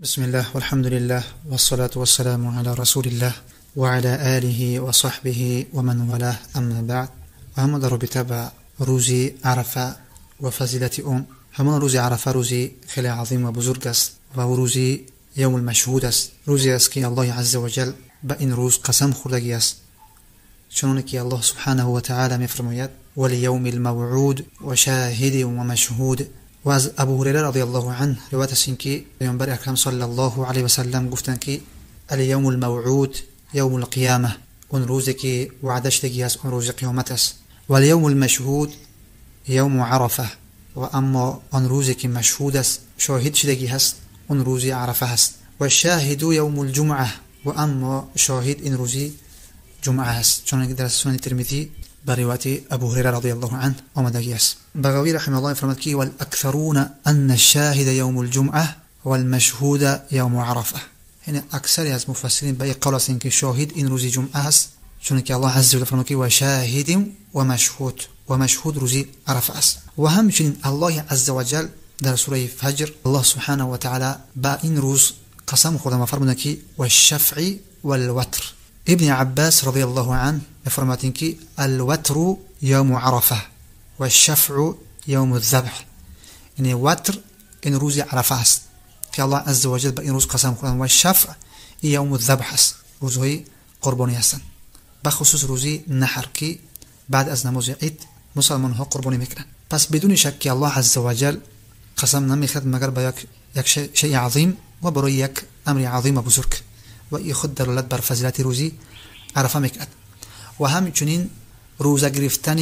بسم الله والحمد لله والصلاة والسلام على رسول الله وعلى آله وصحبه ومن والاه أما بعد. هم در رابطه روزی عرفه و فضیلت اون. همون روزی عرفه روزی خیلی عظیم و بزرگ است و روزی یوم المشهود است. روزی است که الله عز و جل به این روز قسم خوردگی است، چون که الله سبحانه و تعالی میفرماید والیوم الموعود و شاهد و مشهود. و از ابو هریره رضی الله عنه روایت است که پیامبر اکرم صلی الله علیه و سلم گفتند که الیوم الموعود یوم القیامه، اون روزی که وعده شدگی است، اون روز قیامت است. و الیوم المشهود یوم عرفه، و اما اون روزی که مشهود است، شاهد شدگی است، اون روز عرفه است. و شاهد یوم الجمعه، و اما شاهد این روزی جمعه است، چون که در سنن ترمذی بر روایت ابو هریره رضی الله عنه آمده است. بغوی رحمه الله فرمود که والاکثرون ان الشاهد یوم الجمعه والمشهود یوم عرفه. یعنی اکثر از مفسرین به قول هستند که شاهد این روز جمعه است، چون که الله عز و جل فرمود که و شاهد و مشهود روز عرفه است. و همچنین الله عز و جل در سوره فجر الله سبحانه و تعالی با این روز قسم خورد و فرمود که و الشفع والوتر. ابن عباس رضی الله عنه فرمود که الوتر یوم عرفه و الشفع یوم الذبح. یعنی وتر این روز عرفه است که الله عز و جل به این روز قسم خورد، و الشفع یوم الذبح است، روزهای قربانی هستند، بخصوص روزی نحر که بعد از نماز عید مسلمان ها قربانی میکنند. پس بدون شک که الله عز و جل قسم نمیخورد مگر به یک شیء عظیم و برای یک امر عظیم و بزرگ، و این خود دلالت بر فضیلت روزی عرفه میکند. و همچنین روزه گرفتن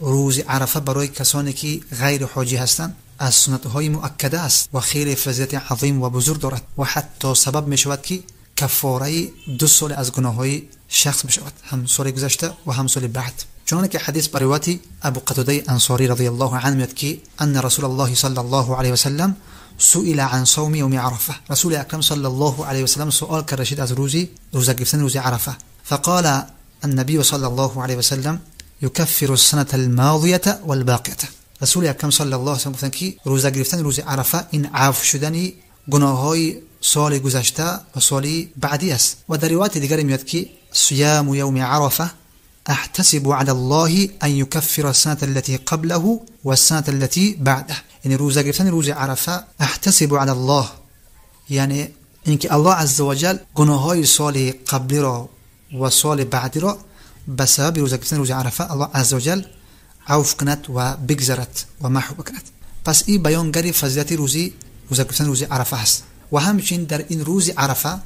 روز عرفه برای کسانی که غیر حاجی هستند از سنت های مؤکده است و خیلی فضیلت عظیم و بزرگ دارد، و حتی سبب می شود که کفاره 2 سال از گناه های شخص بشود، هم سال گذشته و هم سال بعد. چون که حدیث بر روایت ابو قتاده انصاری رضی الله عنه میاد که ان رسول الله صلی الله علیه و سلم سئل عن صوم یوم عرفه. رسول اکرم صلی الله علیه و سلم سوال کرد از روزه گرفتن روز عرفه. فقال النبي صلى الله عليه وسلم يكفر السنة الماضية والباقية. رسول اکرم صلی الله علیه و سلم گفتند که روزه گرفتن روز عرفه این عفو شدن گناههای سال گذشته و سال بعدی است. و در روایت دیگر میاد که صيام يوم عرفه احتسب على الله ان يكفر السنة التي قبله والسنة التي بعده. یعنی روزه گرفتن روز عرفه احتسب على الله، یعنی اینکه الله عز و جل گناههای سال قبلی را و سال بعدی را به سبب روزه گرفتن روز عرفه الله عز و جل عفو کند و بگذرد و محو بکند. پس این بیانگر فضیلت روزه گرفتن روز عرفه است. و همچنین در این روز عرفه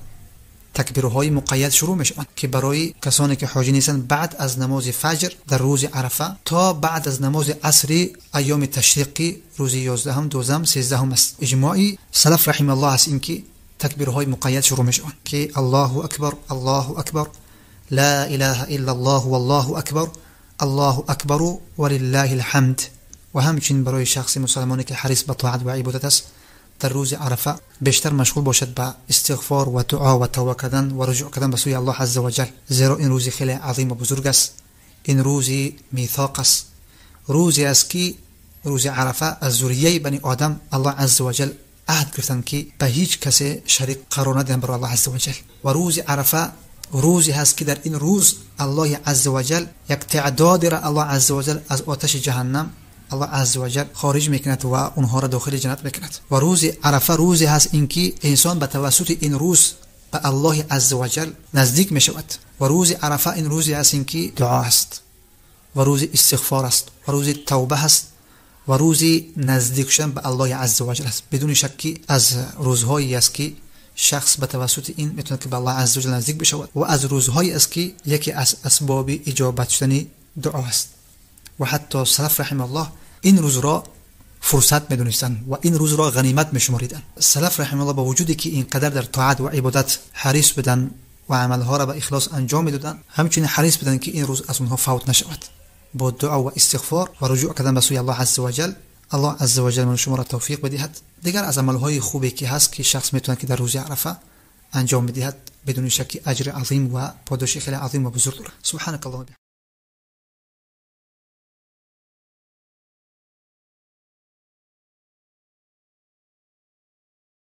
تکبیرهای مقید شروع میشوند که برای کسانی که حاجی نیستند بعد از نماز فجر در روز عرفه تا بعد از نماز عصر ایام تشریقی روز 11 12 13 است. اجماعی سلف رحم الله است اینکه تکبیرهای مقید شروع میشوند که الله اکبر الله اکبر لا اله الا الله والله اکبر الله اکبر ولله الحمد. و همچنین برای شخص مسلمانی که حریص به طاعت و عبادت است در روز عرفه بیشتر مشغول باشد به استغفار و دعا و توبه کردن و رجوع کردن به سوی الله عز و جل، زیرا این روز خیلی عظیم و بزرگ است. این روز میثاق است، روزی است که روز عرفه از ذریه بنی آدم الله عز و جل عهد گرفتند که به هیچ کسی شریک قرار ندهند برای الله عز و جل. و روز عرفه روزی هست که در این روز الله عز و جل یک تعداد را الله عز و جل از آتش جهنم الله عز و جل خارج میکند و اونها را داخل جنت میکند. و روز عرفه روزی هست اینکه انسان به توسط این روز به الله عز و جل نزدیک میشود. و روز عرفه این روزی هست اینکه دعا است و روز استغفار است و روز توبه است و روز نزدیک شدن به الله عز و جل است. بدون شکی از روزهایی است که شخص به توسط این میتونه که به الله عز و جل نزدیک بشود، و از روزهایی است که یکی از اسباب اجابت شدن دعا است. و حتی سلف رحم الله این روز را فرصت میدونستند و این روز را غنیمت میشماریدند. سلف رحم الله با وجودی که اینقدر در طاعت و عبادت حریص بودند و عملها را به اخلاص انجام میدادند، همچنین حریص بودند که این روز از اونها فوت نشود. با دعا و استغفار و رجوع کردن به سوی الله عز و جل، الله عز و جل من شما را توفیق بدهد. دیگر از عملهای خوبی که هست که شخص میتونه که در روز عرفه انجام بدهد، بدون شک اجر عظیم و پاداشی خیلی عظیم و بزرگ داره. سبحانك اللهم